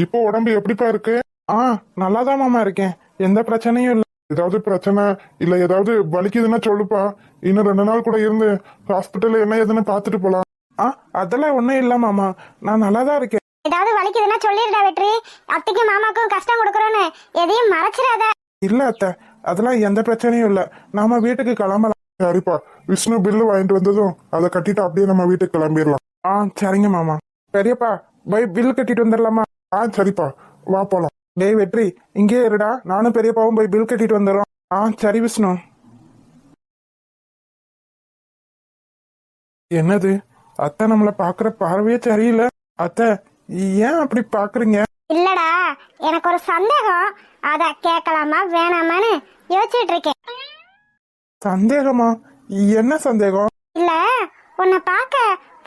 இப்போ உடம்பு எப்படிப்பா இருக்கு? நல்லாதான் மாமா இருக்கேன். எந்த பிரச்சனையும் இல்ல. ஏதாவது பிரச்சனை இல்ல ஏதாவது வலிக்குதுன்னா சொல்லுப்பா. இன்னும் 2 நாள் கூட இருந்து ஹாஸ்பிட்டல்ல என்ன ஏதுன்னு பாத்துட்டு போலாம். அதெல்லாம் ஒண்ணும் இல்ல மாமா, நான் நல்லாதான் இருக்கேன். ஏதாவது வலிக்குதுன்னா சொல்லிடுடா வெற்றி. அத்தைக்கு மாமாக்கும் கஷ்டம் கொடுக்கறோன்னு எதையும் மறைச்சிடாத. இல்ல அத்தை, அதெல்லாம் எந்த பிரச்சனையும் இல்ல. நாம வீட்டுக்கு கிளம்பலாம். சரிப்பா, விஷ்ணு பில்லு வாங்கிட்டு வந்ததும் அதை கட்டிட்டு அப்படியே நம்ம வீட்டுக்கு கிளம்பிடலாம். சரிங்க மாமா. பெரியப்பா, போய் பில்லு கட்டிட்டு வந்துடலாமா? சரிப்பா, வா போலாம். டேய் வெற்றி, இங்கே இருடா, நானும் பெரியப்பாவும் போய் பில் கட்டிட்டு வந்துடுறோம். சரி விஷ்ணு. என்னது, அத்தை நம்மள பாக்குற பார்வையே சரியில்லை. அத்தை, ஏன் அப்படி பாக்குறீங்க? இல்லடா, எனக்கு ஒரு சந்தேகம். அத கேட்கலாமா வேணாமான்னு யோசிச்சுட்டு இருக்கேன். சந்தேகமா? என்ன சந்தேகம்? இல்ல, உன்னை பார்க்க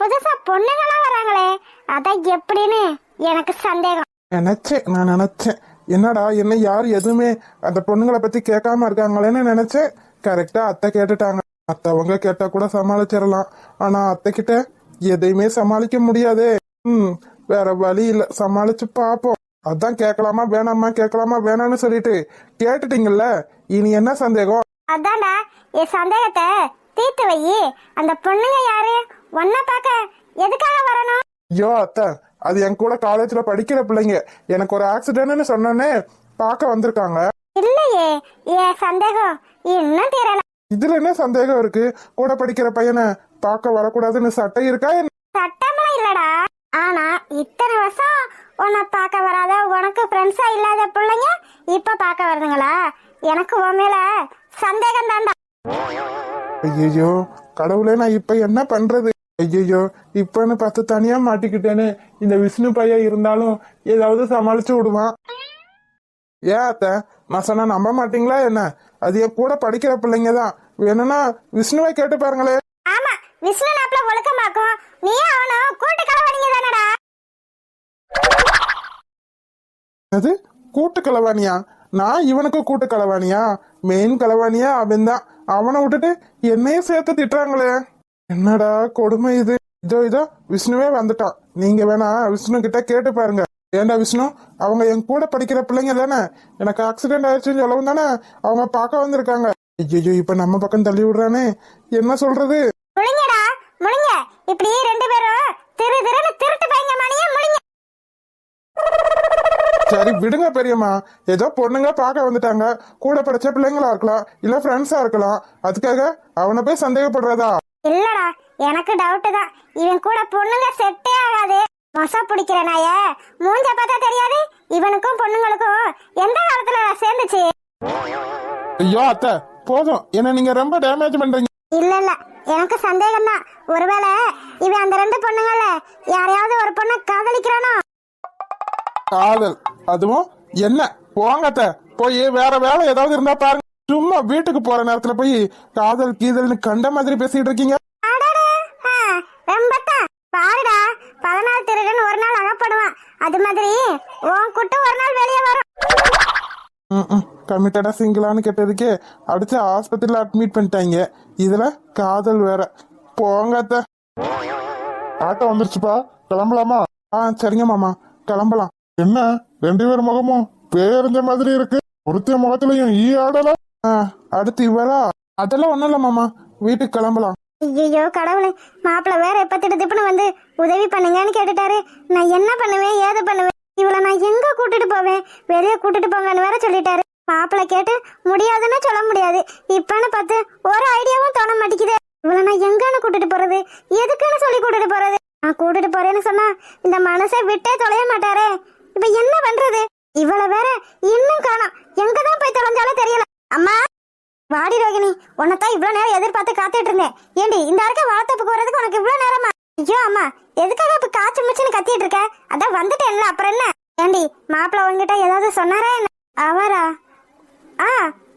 புதுசா பொண்ணுங்களா வராங்களே, அத எப்படின்னு எனக்கு சந்தேகம். நான் நினைச்சேன் என்னடா என்ன யார் எதுவுமே அந்த பொண்ணுங்களை பத்தி கேட்காம இருக்காங்களேன்னு நினைச்சேன். கரெக்டா அத்தை கேட்டுட்டாங்க. மத்தவங்க கேட்டா கூட சமாளிச்சிடலாம், ஆனா அத்தை கிட்ட எதையுமே சமாளிக்க முடியாதே. வேற வழி இல்ல, சமாளிச்சு பாப்போம். அதான் கேட்கலாமா வேணாமா கேட்கலாமா வேணாம்னு சொல்லிட்டு கேட்டுட்டீங்கல்ல, இனி என்ன சந்தேகம்? அதான்டா, என் சந்தேகத்தை தீர்த்து வை. அந்த பொண்ணுங்க யாரு? ஒன்ன பார்க்க எதுக்காக வரணும்? ஐயோ அத்தை, அது என் கூட காலேஜ்ல படிக்கிற பிள்ளைங்க. எனக்கு ஒரு ஆக்சிடென்ட்னு சொன்னோன்னே பார்க்க வந்திருக்காங்க. இல்லையே, என் சந்தேகம் இன்னும் தீரல. இதுல என்ன சந்தேகம் இருக்கு? கூட படிக்கிற பையனை பார்க்க வரக்கூடாதுன்னு சட்டம் இருக்கா? சட்டம்லாம் இல்லடா, ஆனா இத்தனை வருஷம் உன்னை பார்க்க வராத, உனக்கு ஃப்ரெண்ட்ஸா இல்லாத பிள்ளைங்க இப்ப பார்க்க வருதுங்களா? எனக்கு உன் மேல சந்தேகம் தான்டா. ஐயோ கடவுளே, நான் இப்ப என்ன பண்றது? ஐயோ, இப்பன்னு பார்த்து தனியா மாட்டிக்கிட்டேன்னு. இந்த விஷ்ணு பையன் இருந்தாலும் ஏதாவது சமாளிச்சு விடுவான். ஏன் அத்தை, நான் சொன்னா நம்ப மாட்டீங்களா என்ன? அது என் கூட படிக்கிற பிள்ளைங்க தான். வேணும்னா விஷ்ணுவை கேட்டு பாருங்களே. ஆமா, விஷ்ணு நாப்ல ஒழுக்கமாக்கும். நீ அவனும் கூட்டு கலவாணிங்க தானடா. அது கூட்டு கலவாணியா? நான் இவனுக்கு கூட்டு கலவாணியா? மெயின் கலவாணியா அவன் தான். அவனை விட்டுட்டு என்னையும் சேர்த்து திட்டுறாங்களே. என்னடா கொடுமை இது. இதோ விஷ்ணுவே வந்துட்டான். நீங்க வேணா விஷ்ணு கிட்ட கேட்டு பாருங்க. ஏண்டா விஷ்ணு, அவங்க என் கூட படிக்கிற பிள்ளைங்க தானே. எனக்கு ஆக்சிடென்ட் ஆயிடுச்சுன்னு சொல்லவும் தானே அவங்க பார்க்க வந்திருக்காங்க. ஐயோ, இப்ப நம்ம பக்கம் தள்ளி விடுறானே, என்ன சொல்றது? முழுங்கடா முழுங்க. இப்படி 2 பேரும் திருன்னு திருட்டு பையங்க மானியே முழுங்க. சரி விடுங்க பெரியம்மா, ஏதோ பொண்ணுங்க பார்க்க வந்துட்டாங்க. கூட படிச்ச பிள்ளைங்களா இருக்கலாம், இல்ல ஃப்ரெண்ட்ஸா இருக்கலாம். அதுக்காக அவனை போய் சந்தேகப்படுறதா? இல்லடா, எனக்கு டவுட் தான். இவன் கூட பொண்ணுங்க செட்டே ஆகாது. மொசா பிடிக்கிற நாய மூஞ்ச பார்த்தா தெரியாது. இவனுக்கும் பொண்ணுங்களுக்கும் எந்த காலத்துல சேர்ந்துச்சு? ஐயோ அத்தை, போதும், என்ன நீங்க ரொம்ப டேமேஜ் பண்றீங்க. இல்ல, எனக்கு சந்தேகம் தான். ஒருவேளை இவன் அந்த 2 பொண்ணுங்கள யாரையாவது ஒரு பொண்ணை காதலிக்கிறானோ? காதல்? அதுவும் என்ன? போங்க அத்தை, போய் வேற வேலை ஏதாவது இருந்தா பாருங்க. சும்மா வீட்டுக்கு போற நேரத்துல போய் காதல் கீதல்னு கண்ட மாதிரி பேசிட்டு இருக்கீங்க. பாருடா, 14 திருடன் ஒரு நாள் அகப்படுவான். அது மாதிரி உன் குட்டு ஒரு நாள் வெளியே வரும். கமிட்டடா சிங்கிளான்னு கேட்டதுக்கே அடிச்சு ஆஸ்பத்திரியில அட்மிட் பண்ணிட்டாங்க. இதுல காதல் வேற. போங்க அத்தை. ஆட்டோ வந்துருச்சுப்பா, கிளம்பலாமா? சரிங்க மாமா, கிளம்பலாம். என்ன 2 பேர் முகமும் பேரஞ்ச மாதிரி இருக்கு. ஒருத்த முகத்திலையும் ஈ ஆடல. அடுத்து இவரா? அதெல்லாம் ஒண்ணும் இல்ல மாமா, வீட்டுக்கு கிளம்பலாம். ஐயோ கடவுளே, மாப்பிள்ள வேற எப்ப திடுதிப்புன்னு வந்து உதவி பண்ணுங்கன்னு கேட்டுட்டாரு. நான் என்ன பண்ணுவேன் ஏது பண்ணுவேன்? இவளை நான் எங்க கூட்டிட்டு போவேன்? வெளியே கூட்டிட்டு போங்கன்னு வேற சொல்லிட்டாரு. மாப்பிள்ள கேட்டு முடியாதுன்னு சொல்ல முடியாது. இப்பன்னு பார்த்து ஒரு ஐடியாவும் தோண மாட்டேங்குது. இவளை நான் எங்கன்னு கூட்டிட்டு போறது? எதுக்குன்னு சொல்லி கூட்டிட்டு போறது? நான் கூட்டிட்டு போறேன்னு சொன்னா இந்த மனசை விட்டே தொலைய மாட்டாரே. இப்ப என்ன பண்றது? இவளை வேற இன்னும் காணோம். எங்கதான் போய் தொலைஞ்சாலும் தெரியல. அம்மா வாடி ரோகிணி, உன்னதான் இவ்வளவு நேரம் எதிர்பார்த்து காத்துட்டு இருந்தேன். ஏண்டி இந்த இருக்க வாழத்தப்புக்கு வர்றதுக்கு உனக்கு இவ்வளவு நேரமா? ஐயோ அம்மா, எதுக்காக இப்ப காய்ச்சி முச்சுன்னு கத்திட்டு இருக்க? அதான் வந்துட்டேன்ல, அப்புறம் என்ன? ஏண்டி மாப்பிள்ள உங்ககிட்ட ஏதாவது சொன்னாரா என்ன? அவரா?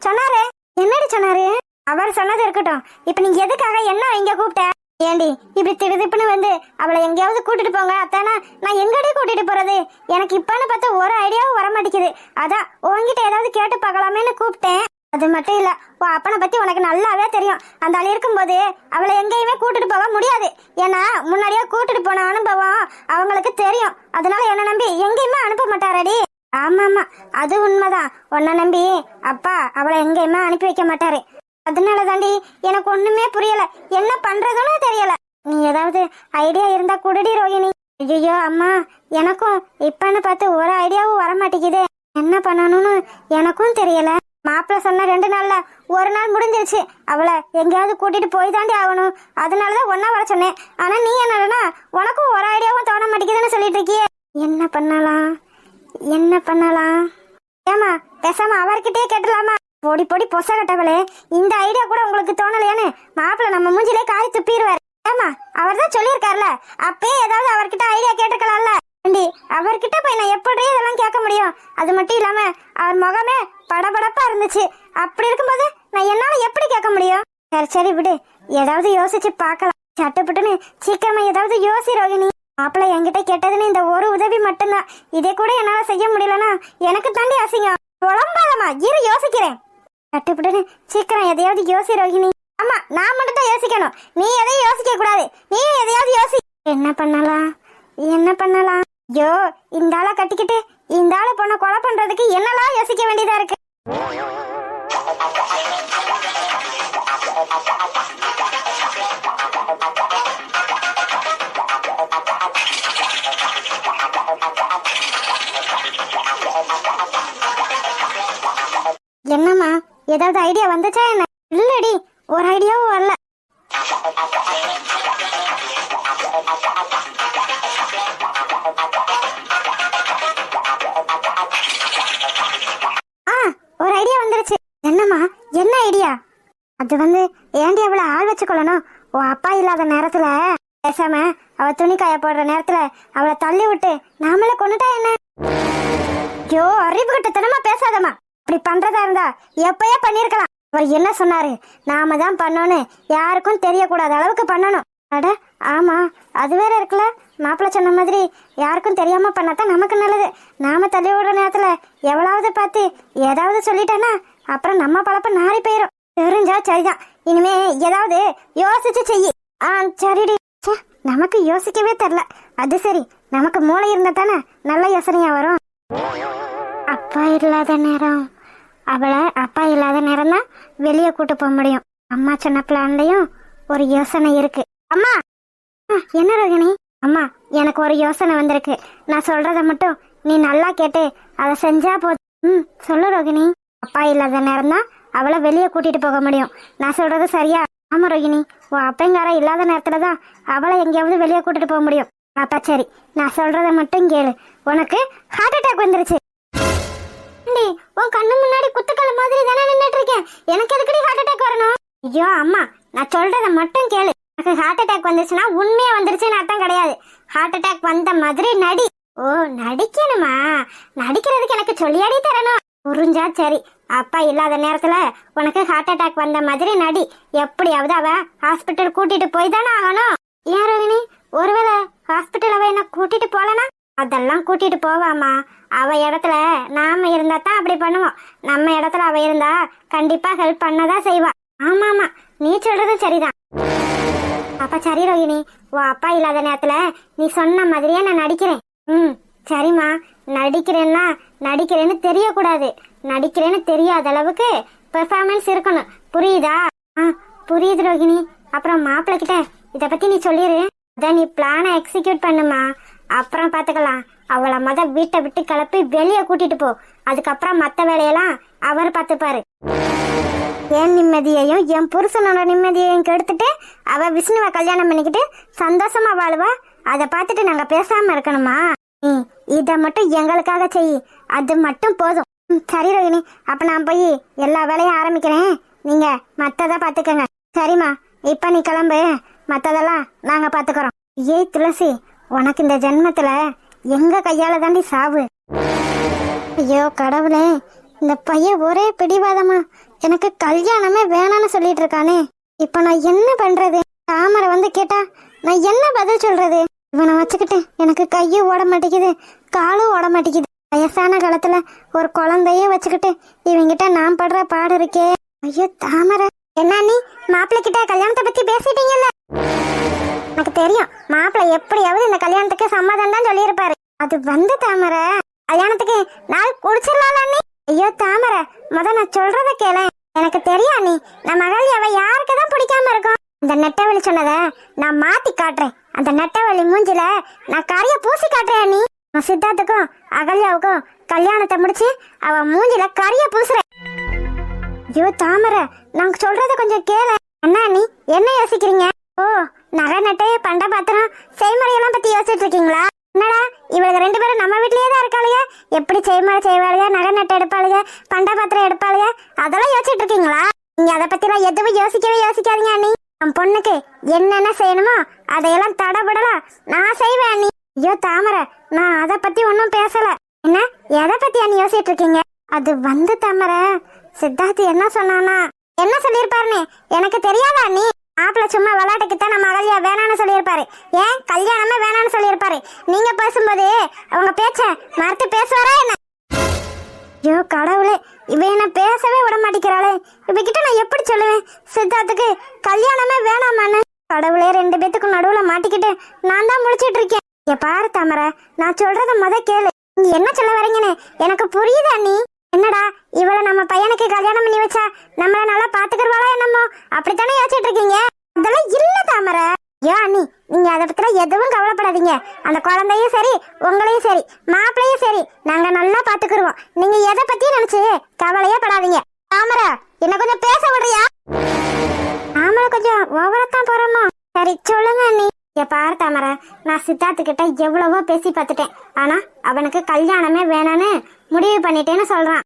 சொன்னாரே. என்னடி சொன்னாரு? அவர் சொன்னது இருக்கட்டும். இப்ப நீ எதுக்காக என்ன இங்க கூப்பிட்ட? ஏண்டி இப்படி திடுதிப்புன்னு வந்து அவளை எங்கேயாவது கூட்டிட்டு போங்க அத்தானா? நான் எங்கடி கூட்டிட்டு போறது? எனக்கு இப்பன்னு பார்த்தா ஒரு ஐடியாவும் வர மாட்டேங்குது. அதான் உங்ககிட்ட ஏதாவது கேட்டு பார்க்கலாமேன்னு கூப்பிட்டேன். அது மட்டும் இல்ல, உன் அப்பனை பத்தி உனக்கு நல்லாவே தெரியும். அந்த ஆள் இருக்கும்போது அவளை எங்கேயுமே கூட்டிட்டு போக முடியாது. ஏன்னா முன்னாடியே கூட்டிட்டு போன அனுபவம் அவங்களுக்கு தெரியும். அதனால என்ன நம்பி எங்கேயுமே அனுப்ப மாட்டாரடி. ஆமா, அது உண்மைதான். உன்னை நம்பி அப்பா அவளை எங்கேயுமே அனுப்பி வைக்க மாட்டாரு. அதனால தாண்டி எனக்கு ஒண்ணுமே புரியல, என்ன பண்றதுன்னு தெரியல. நீ ஏதாவது ஐடியா இருந்தா குடுடி ரோகிணி. ஐயோ அம்மா, எனக்கும் இப்பன்னு பார்த்து ஒரு ஐடியாவும் வர மாட்டேங்குது. என்ன பண்ணணும்னு எனக்கும் தெரியல. மாப்பிள்ள சொன்ன 2 நாள்ல ஒரு நாள் முடிஞ்சிருச்சு. அவளை எங்கேயாவது கூட்டிட்டு போய் தாண்டி ஆகணும். அதனாலதான் ஒன்னா வர சொன்னேன். ஆனா நீ என்னன்னா உனக்கும் ஒரு ஐடியாவும் தோண மாட்டேங்குதுன்னு சொல்லிட்டு இருக்கியே. என்ன பண்ணலாம்? ஏமா பேசாம அவர்கிட்டயே கேட்டலாமா? பொடி பொடி பொச கட்டவளே, இந்த ஐடியா கூட உங்களுக்கு தோணலையான்னு மாப்பிள்ள நம்ம மூஞ்சிலே காரி துப்பிடுவாரு. ஏமா அவர் தான் சொல்லியிருக்காருல, அப்பயே ஏதாவது அவர்கிட்ட ஐடியா கேட்டுக்கலாம்ல. அவர்கிட்ட போய் நான் எப்படி இதெல்லாம் கேட்க முடியும்? அது மட்டும் இல்லாம அவர் முகமே படபடப்பா இருந்துச்சு. அப்படி இருக்கும்போது நான் என்னால எப்படி கேட்க முடியும்? சரி விடு, ஏதாவது யோசிச்சு பார்க்கலாம். சட்டுப்பட்டுன்னு சீக்கிரமா ஏதாவது யோசி ரோகிணி. மாப்பிள்ள என்கிட்ட கேட்டதுன்னு இந்த ஒரு உதவி மட்டும்தான். இதே கூட என்னால செய்ய முடியலன்னா எனக்கு தாண்டி அசிங்கம். உடம்பாதமா இரு, யோசிக்கிறேன். சட்டுப்பட்டுன்னு சீக்கிரம் எதையாவது யோசி ரோகிணி. ஆமா, நான் மட்டும் தான் யோசிக்கணும், நீ எதையும் யோசிக்க கூடாது. நீ எதையாவது யோசி. என்ன பண்ணலாம்? ஐயோ, இந்த ஆளை கட்டிக்கிட்டு இந்த ஆளை பொண்ணை கொலை பண்றதுக்கு என்னெல்லாம் யோசிக்க வேண்டியதா இருக்கு. என்னம்மா, ஏதாவது ஐடியா வந்துச்சா என்ன? இல்லடி, ஒரு ஐடியாவும் வரல. ஒரு ஐடியா வந்துருச்சு. என்னம்மா, என்ன ஐடியா? அது ஏண்டி அவளை ஆள் வச்சுக்கொள்ளணும்? உன் அப்பா இல்லாத நேரத்துல பேசாம அவ துணி காய போடுற நேரத்துல அவளை தள்ளி விட்டு நாமளே கொண்டுட்டா என்ன? ஐயோ, அறிவு கட்டத்தனமா பேசாதம்மா. அப்படி பண்றதா இருந்தா எப்பயே பண்ணிருக்கலாம். அவர் என்ன சொன்னாரு? நாம தான் பண்ணோன்னு யாருக்கும் தெரியக்கூடாத அளவுக்கு பண்ணணும். அட ஆமா, அது வேற இருக்குல்ல. மாப்பிள்ள சொன்ன மாதிரி யாருக்கும் தெரியாம பண்ணாதான் நமக்கு நல்லது. நாம தள்ளி விடுற நேரத்துல எவ்வளவு பார்த்து ஏதாவது சொல்லிட்டானா அப்புறம் நம்ம பழப்ப நாரி போயிரும். தெரிஞ்சா சரிதான், இனிமே ஏதாவது யோசிச்சு செய்யி. சரிடி. நமக்கு யோசிக்கவே தெரியல. அது சரி, நமக்கு மூளை இருந்தா தானே நல்ல யோசனையா வரும். அப்பா இல்லாத நேரம், அவளை அப்பா இல்லாத நேரம் தான் வெளியே கூட்டு போக முடியும். அம்மா சொன்ன பிளான்லயும் ஒரு யோசனை இருக்கு. அம்மா, என்ன ரோகிணி? அம்மா, எனக்கு ஒரு யோசனை வந்திருக்கு. நான் சொல்றத மட்டும் நீ நல்லா கேட்டு அதை செஞ்சா போதும். சொல்லு ரோகிணி. அப்பா இல்லாத நேரம் தான் அவளை வெளியே கூட்டிட்டு போக முடியும். நான் சொல்றது சரியா? ஆமா ரோகிணி, உன் அப்பங்கார இல்லாத நேரத்துலதான் அவளை எங்கேயாவது வெளியே கூட்டிட்டு போக முடியும். அப்பா சரி, நான் சொல்றத மட்டும் கேளு. உனக்கு ஹார்ட் அட்டாக் வந்துருச்சு. உன் கண்ணு முன்னாடி குத்துக்கல்ல மாதிரி தானே நின்னுட்டு இருக்கேன். எனக்கு எதுக்கடி ஹார்ட் அட்டாக் வரணும்? ஐயோ அம்மா, நான் சொல்றத மட்டும் கேளு. எனக்கு ஹார்ட் அட்டாக் வந்துச்சுன்னா உண்மையா வந்துருச்சுன்னு அர்த்தம் கிடையாது. ஹார்ட் அட்டாக் வந்த மாதிரி நடி. ஓ, நடிக்கணுமா? நடிக்கிறதுக்கு எனக்கு சொல்லியாடி தரணும். புரிஞ்சா சரி. அப்பா இல்லாத நேரத்துல உனக்கு ஹார்ட் அட்டாக் வந்த மாதிரி நடி. எப்படியாவது அவ ஹாஸ்பிட்டல் கூட்டிட்டு போய் தானே ஆகணும். ஏன் ரோகிணி, ஒருவேளை ஹாஸ்பிட்டல் அவ என்ன கூட்டிட்டு போலனா? அதெல்லாம் கூட்டிட்டு போவாமா. அவ இடத்துல நாம இருந்தா தான் அப்படி பண்ணுவோம். நம்ம இடத்துல அவ இருந்தா கண்டிப்பா ஹெல்ப் பண்ணதான் செய்வா. ஆமா ஆமா, நீ சொல்றது சரிதான். அப்ப சரி ரோகிணி, உன் அப்பா இல்லாத நேரத்துல நீ சொன்ன மாதிரியே நான் நடிக்கிறேன். சரிம்மா, நடிக்கிறேன்னு தெரியக்கூடாது. நடிக்கிறேன்னு தெரியாத அளவுக்கு பெர்ஃபார்மன்ஸ் இருக்கணும். புரியுதா? புரியுது ரோகிணி. அப்புறம் மாப்பிள்ள கிட்ட இத பத்தி நீ சொல்லிரு. அதான் நீ பிளானை எக்ஸிக்யூட் பண்ணுமா. அப்புறம் பாத்துக்கலாம். அவளை வீட்டை விட்டு கிளப்பி வெளியே கூட்டிட்டு போ. அதுக்கப்புறம் மத்த வேலையெல்லாம் அவர் பார்த்துப்பாரு. என் நிம்மதியையும் என் புருஷனோட நிம்மதியையும் கெடுத்துட்டு அவ விஷ்ணுவை கல்யாணம் பண்ணிக்கிட்டு சந்தோஷமா வாழுவா. அதை பார்த்துட்டு நாங்க பேசாம இருக்கணுமா? இத மட்டும் எங்களுக்காக செய், அது மட்டும் போதும். சரி ரோகிணி, அப்ப நான் போய் எல்லா வேலையும் ஆரம்பிக்கிறேன். நீங்க மத்தத பாத்துக்கங்க. சரிம்மா, இப்ப நீ கிளம்பு. மத்ததெல்லாம் நாங்க பாத்துக்கிறோம். ஏய் துளசி, உனக்கு இந்த ஜென்மத்துல எங்க கையால தாண்டி சாவு. ஐயோ கடவுளே, இந்த பையன் ஒரே பிடிவாதமா எனக்கு கல்யாணமே வேணான்னு சொல்லிட்டு இருக்கானே. இப்ப நான் என்ன பண்றது? தாமரை கேட்டா நான் என்ன பதில் சொல்றது? இவனை வச்சுக்கிட்டு எனக்கு கையும் ஓட மாட்டேங்குது, காலும் ஓட மாட்டேங்குது. வயசான காலத்துல ஒரு குழந்தைய வச்சுக்கிட்டு இவங்கிட்ட நான் படுற பாடு இருக்கே. ஐயோ தாமரை, என்ன நீ மாப்பிள்ளை கிட்ட கல்யாணத்தை பத்தி பேசிட்டீங்கல்ல? எனக்கு தெரியும், மாப்பிள்ளை எப்படியாவது இந்த கல்யாணத்துக்கு சம்மதம் தான் சொல்லியிருப்பாரு. அது வந்து தாமரை, கல்யாணத்துக்கு நாள் குடிச்சிடலாம் நீ. ஐயோ தாமரை, நான் சொல்றத கேளு. எனக்கு தெரியா நீ, நம்ம அகல்யாவை யாருக்கு தான் பிடிக்காம இருக்கும். இந்த நெட்டவழி சொன்னத நான் மாத்தி காட்டுறேன். அந்த நெட்டவழி மூஞ்சில நான் கரிய பூசி காட்டுறேன். நீ சித்தார்த்துக்கும் அகல்யாவுக்கும் கல்யாணத்தை முடிச்சு அவ மூஞ்சில கரிய பூசுறேன். ஐயோ தாமரை, நாங்க சொல்றத கொஞ்சம் கேளு. அண்ணா நீ என்ன யோசிக்கிறீங்க? ஓ, நகை நட்டு பண்ட பாத்திரம் செய்முறையெல்லாம் பத்தி யோசிச்சுட்டு இருக்கீங்களா? என்னடா இவளுக்கு 2 பேரும் நம்ம வீட்லயே தான் இருக்காளுங்க. எப்படி செய்முறை செய்வாளுங்க, நகை நட்டு எடுப்பாளுங்க, பண்ட பாத்திரம் எடுப்பாளுங்க, அதெல்லாம் யோசிச்சுட்டு இருக்கீங்களா? நீங்க அதை பத்திலாம் எதுவும் யோசிக்காதீங்க அண்ணி. என் பொண்ணுக்கு என்னென்ன செய்யணுமோ அதையெல்லாம் தடபடலாம் நான் செய்வேன் அண்ணி. ஐயோ தாமரை, நான் அதை பத்தி ஒன்னும் பேசல. என்ன, எதை பத்தி அண்ணி யோசிச்சுட்டு இருக்கீங்க? அது வந்து தாமரை, சித்தார்த்து என்ன சொன்னானா, என்ன சொல்லியிருப்பாருன்னு எனக்கு தெரியாதா அண்ணி? மாப்பிள்ள சும்மா விளையாட்டுக்குத்தான் நம்ம அகல்யா வேணான்னு சொல்லியிருப்பாரு. ஏன் கல்யாணமே வேணான்னு சொல்லியிருப்பாரு. நீங்க பேசும்போது அவங்க பேச்ச மறுத்து பேசுவாரா என்ன? ஐயோ கடவுளே, இவ என்ன பேசவே விட மாட்டேங்கிறாளே. இவகிட்ட நான் எப்படி சொல்லுவேன் சித்தார்த்துக்கு கல்யாணமே வேணாமான்னு? கடவுளே, 2 பேத்துக்கும் நடுவுல மாட்டிக்கிட்டு நான் தான் முடிச்சிட்டு இருக்கேன். பாரு தாமரை, நான் சொல்றத கேளு. நீ என்ன சொல்ல வரீங்கன்னு எனக்கு புரியுது அண்ணி. என்னடா இவளை நம்ம பையனுக்கு கல்யாணம் பண்ணி வச்சா நம்மள நல்லா பாத்துக்கிறவாளா என்னமோ அப்படித்தானே யோசிச்சுட்டு இருக்கீங்க? அதெல்லாம் இல்ல தாமரை. ஐயோ அண்ணி, நீங்க அதை பத்தில எதுவும் கவலைப்படாதீங்க. அந்த குழந்தையும் சரி, உங்களையும் சரி, மாப்பிள்ளையும் சரி, நாங்க நல்லா பாத்துக்கிருவோம். நீங்க எதை பத்தியும் நினைச்சு கவலையே படாதீங்க. தாமரை, என்ன கொஞ்சம் பேச விடுறியா? ஆமலை கொஞ்சம் ஓவரத்தான் போறோமோ? சரி சொல்லுங்க அண்ணி. பாரு தாமரை, நான் சித்தார்த்து கிட்ட எவ்வளவோ பேசி பார்த்துட்டேன். ஆனா அவனுக்கு கல்யாணமே வேணான்னு முடிவு பண்ணிட்டேன்னு சொல்றான்.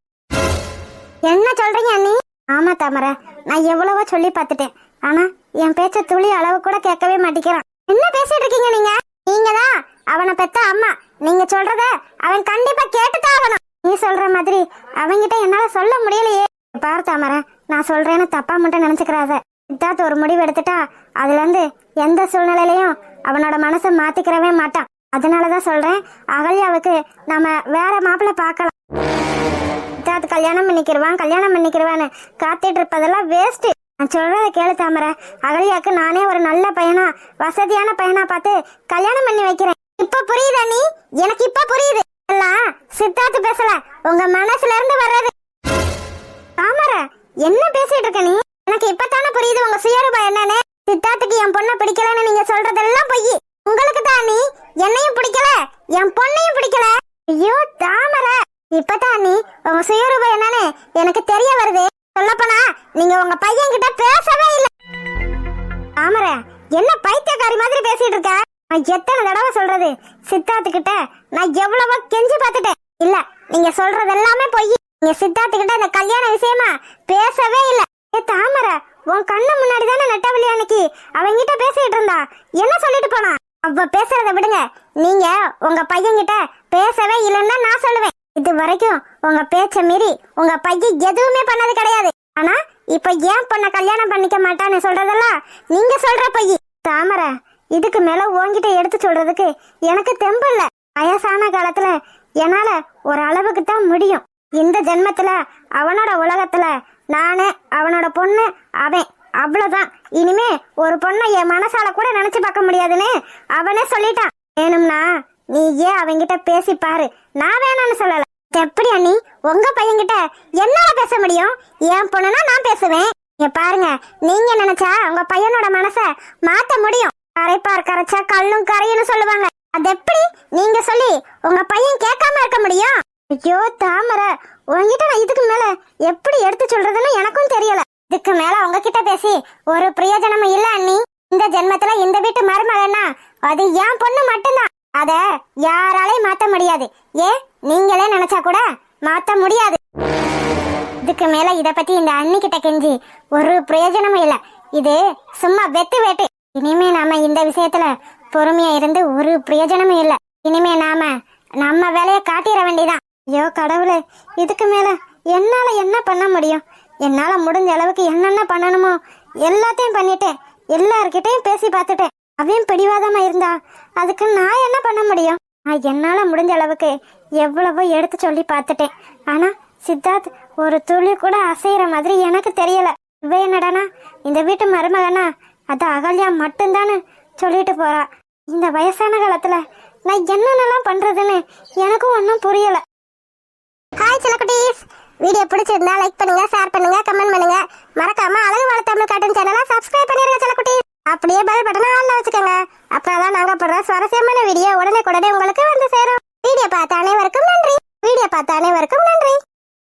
என்ன சொல்றீங்க அண்ணி? ஆமா தாமரை, நான் எவ்வளவோ சொல்லி பார்த்துட்டேன். ஆனா என் பேச்ச துளி அளவு கூட கேட்கவே மாட்டேங்கிறான். என்ன பேசிட்டு இருக்கீங்க நீங்க? நீங்கதான் அவனை பெத்த அம்மா. நீங்க சொல்றத அவன் கண்டிப்பா கேட்டுதான் ஆகணும். நீ சொல்ற மாதிரி அவன்கிட்ட என்னால சொல்ல முடியலையே. பாரு தாமரை, நான் சொல்றேன்னு தப்பா மட்டும் நினைச்சுக்கிறாத. சித்தார்த்து ஒரு முடிவு எடுத்துட்டா அதுல இருந்து எந்த சூழ்நிலையிலையும் அவனோட மனசை மாத்திக்கிறவே மாட்டான். அதனாலதான் சொல்றேன், அகல்யாவுக்கு நம்ம வேற மாப்பிள்ளை பார்க்கலாம். சித்தார்த்து கல்யாணம் பண்ணிக்கிருவான்னு காத்துட்டு இருப்பதெல்லாம் வேஸ்ட். நான் சொல்றத கேளு தாமரை, அகல்யாக்கு நானே ஒரு நல்ல பையனா, வசதியான பையனா பார்த்து கல்யாணம் பண்ணி வைக்கிறேன். இப்ப புரியுதா நீ? எனக்கு இப்ப புரியுது. எல்லாம் சித்தார்த்து பேசல, உங்க மனசுல இருந்து வர்றது. தாமரை, என்ன பேசிட்டு இருக்க நீ? எனக்கு இப்பதானே புரியுது உங்க சுயரூபம் என்னன்னு. சித்தார்த்துக்கு என் பொண்ணை பிடிக்கலன்னு நீங்க சொல்றதெல்லாம் பொய். உங்களுக்கு தான் நீ என்னையும் பிடிக்கல, என் பொண்ணையும் பிடிக்கல. ஐயோ தாமரை, இப்பதான் நீ உங்க சுயரூபம் என்னன்னு எனக்கு தெரிய வருது. சொல்லப்போனா நீங்க உங்க பையன் கிட்ட பேசவே இல்லை. தாமரை, என்ன பைத்தியக்காரி மாதிரி பேசிட்டு இருக்க? நான் எத்தனை தடவை சொல்றது, சித்தார்த்து கிட்ட நான் எவ்வளவோ கெஞ்சி பார்த்துட்டேன். இல்ல, நீங்க சொல்றது எல்லாமே பொய். நீங்க சித்தார்த்து கிட்ட இந்த கல்யாண விஷயமா பேசவே இல்ல. தாமரை, உன் கண்ணு முன்னாடி தானே நெட்டவழி அன்னைக்கு அவங்கிட்ட பேசிட்டு இருந்தா. என்ன சொல்லிட்டு போனா? அவ பேசுறத விடுங்க. நீங்க உங்க பையன் கிட்ட பேசவே இல்லைன்னு நான் சொல்லுவேன். இது வரைக்கும் உங்க பேச்ச மீறி உங்க பையன் எதுவுமே பண்ணது கிடையாது. ஆனா இப்ப ஏன் பொண்ண கல்யாணம் பண்ணிக்க மாட்டான்னு சொல்றதெல்லாம் நீங்க சொல்ற பொய். தாமரை, இதுக்கு மேல உன்கிட்ட எடுத்து சொல்றதுக்கு எனக்கு தெம்பு இல்ல. வயசான காலத்துல என்னால ஒரு அளவுக்கு தான் முடியும். இந்த ஜென்மத்துல அவனோட உலகத்துல நானு அவனோட பொண்ணு அவன், அவ்வளவுதான். இனிமே ஒரு பொண்ணை என் மனசால கூட நினைச்சு பார்க்க முடியாதுன்னு அவனே சொல்லிட்டான். வேணும்னா நீ ஏன் அவங்கிட்ட பேசி பாரு, நான் வேணான்னு சொல்லல. எப்படி அண்ணி உங்க பையன்கிட்ட என்னால பேச முடியும்? என் பொண்ணுனா நான் பேசுவேன். பாருங்க, நீங்க நினைச்சா உங்க பையனோட மனச மாத்த முடியும். கரைப்பார் கரைச்சா கல்லும் கரையுன்னு சொல்லுவாங்க. அது எப்படி நீங்க சொல்லி உங்க பையன் கேட்காம இருக்க முடியும்? ஐயோ தாமரை, உங்ககிட்ட நான் இதுக்கு மேல எப்படி எடுத்து சொல்றதுன்னு எனக்கும் தெரியல. இதுக்கு மேல உங்ககிட்ட பேசி ஒரு பிரயோஜனமும் இல்ல அண்ணி. இந்த ஜென்மத்துல இந்த வீட்டு மருமகன்னா அது என் பொண்ணு மட்டும்தான். அத யாராலையும் மாத்த முடியாது. ஏன் நீங்களே நினைச்சா கூட மாத்த முடியாது. இதுக்கு மேல இத பத்தி இந்த அண்ணி கிட்ட கெஞ்சி ஒரு பிரயோஜனமும் இல்ல. இது சும்மா வெத்து வேட்டு. இனிமே நாம இந்த விஷயத்துல பொறுமையா இருந்து ஒரு பிரயோஜனமும் இல்ல. இனிமே நாம நம்ம வேலையை காட்டிட வேண்டியதான். ஐயோ கடவுளே, இதுக்கு மேல என்னால என்ன பண்ண முடியும்? என்னால முடிஞ்ச அளவுக்கு என்னென்ன பண்ணணுமோ எல்லாத்தையும் பண்ணிட்டேன். எல்லார்கிட்டையும் பேசி பார்த்துட்டேன். அவன் பிடிவாதமா இருந்தா அதுக்கு நான் என்ன பண்ண முடியும்? என்னால முடிஞ்ச அளவுக்கு எவ்வளவோ எடுத்து சொல்லி பார்த்துட்டேன். ஆனா சித்தார்த் ஒரு துளி கூட அசைகிற மாதிரி எனக்கு தெரியல. இவ என்னடானா இந்த வீட்டு மருமகனா அது அகல்யா மட்டும்தானு சொல்லிட்டு போறா. இந்த வயசான காலத்துல நான் என்னென்னலாம் பண்றதுன்னு எனக்கும் ஒன்றும் புரியல. ஹாய் செல்லக்குட்டீஸ், வீடியோ பிடிச்சிருந்தா லைக் பண்ணுங்க, ஷேர் பண்ணுங்க, கமெண்ட் பண்ணுங்க. மறக்காம அழகு வாழ தமிழ் கார்ட்டூன் சேனலை சப்ஸ்கிரைப் பண்ணிருங்க செல்லக்குட்டீஸ். அப்படியே பெல் பட்டனை ஆன்ல வச்சுக்கோங்க. அப்பதான் நாங்க போடுற சுவாரஸ்யமான வீடியோ உடனே உங்களுக்கு வந்து சேரும். வீடியோ பார்த்த அனைவருக்கும் நன்றி.